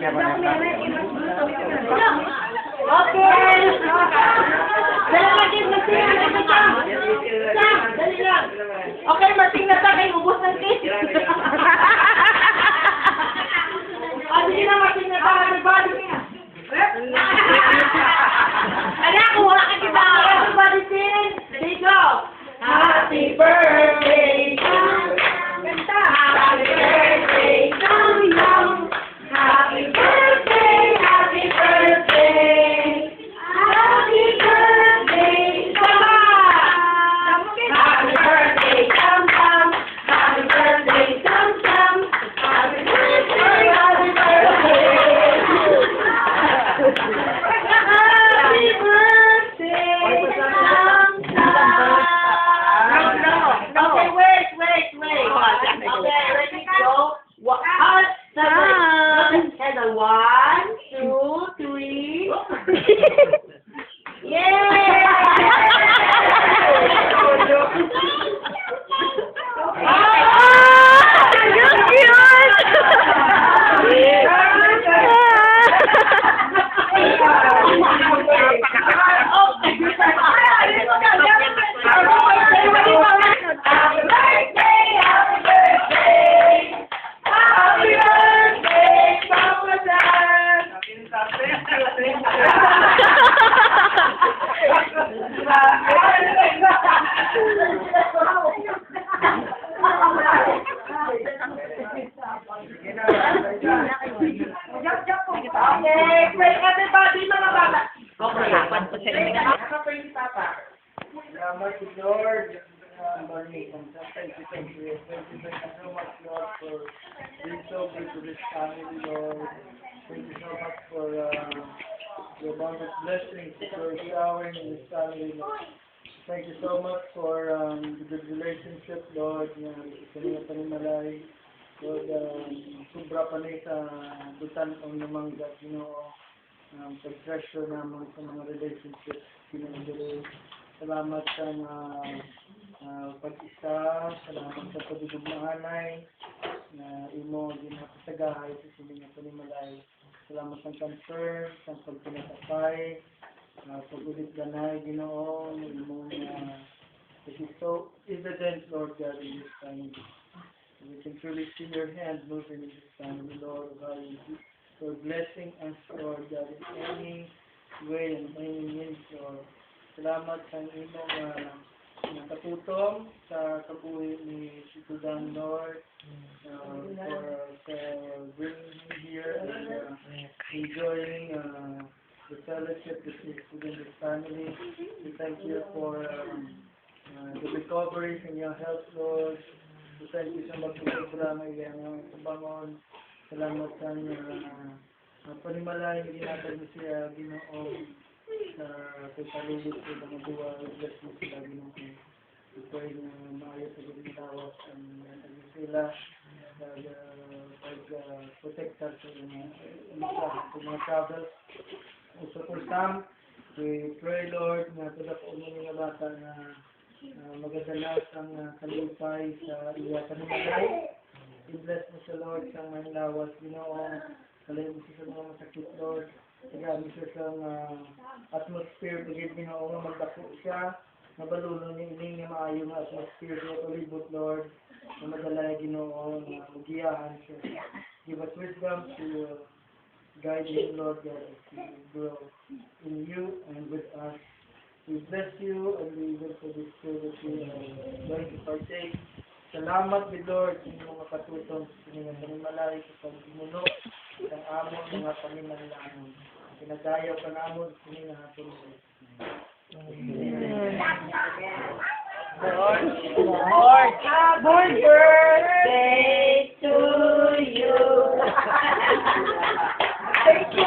Okay. Dalawa din, magsinga na ito, Sam. Sam, dali lang. Okay, mating na tayo, ubos ng cake. Sige na, mating na tayo, everybody niya. Anak, wala ka kita. Everybody sing. There you go. Happy birthday to you. Happy birthday to you. Happy birthday, happy birthday. Happy birthday, Papa. Happy birthday, Tam Tam. Happy birthday, Tam Tam. Happy birthday, happy birthday. Happy birthday, Tam Tam. Okay, wait. Okay, ready, go. One, and a 1, 2, 3. Yay! Okay, pray everybody, mga bata. Okay, pray si Papa. Mighty Lord, thank you so much, Lord, for being so good to this family, Lord. Thank you so much for your abundant blessings that you're showering in this family, Lord. Thank you so much for the good relationship, Lord, kanina panimalay. Lord, sobra pa na sa butan o namang that, pag-treasure naman sa mga relationships, salamat sa pag-isa, salamat sa pagdudug ng anay, na imo ginapasagahay sa siling na panimalay. Salamat ng concern, sa pagpinatapay, pag-ulit ganay, Ginoo, imo it is so evident, Lord God, in this time. We can truly see your hand moving in this family, Lord, how you're blessing us, Lord God, in any way and any means, Lord. Salamat sa inyong nakatutong sa kabuhi ni Sikudan, Lord, for bringing him here and enjoying the fellowship that is within this family. We thank you for the recovery in your health, Lord. We thank you sa magpapagpura ng iyong kabangon. Salamat sa panimalay, hindi natin mo siya Ginoo sa pagpalulot ko ng duwa. Bless mo sila, Ginoo. We pray na maayos sa ginitawas ang sila pag-protect us sa mga travels. So for some, we pray, Lord, na tulad po mga bata na magadalas ang kalipay sa iya panimalay. I-bless mo sa Lord sa mga lawas, Ginoo. Kalay mo siya sa mga masakit, Lord. Tagaan mo siya sa atmosphere, bigid Ginoo, nga magdako siya. Nabalulong niya ining nga maayo nga atmosphere niya palibot, Lord. Na madalay, Ginoo, na magiyahan siya. Give us wisdom to guide him, Lord God, to grow in you and with us. We bless you and we will for this prayer that we are going to partake. Salamat, Lord, sa mga katutong sa inyong panimalay sa pagmuno ng amon mga panimalaan. Pinadayaw ka namon sa inyong hapon. Lord, happy birthday to you. Thank you.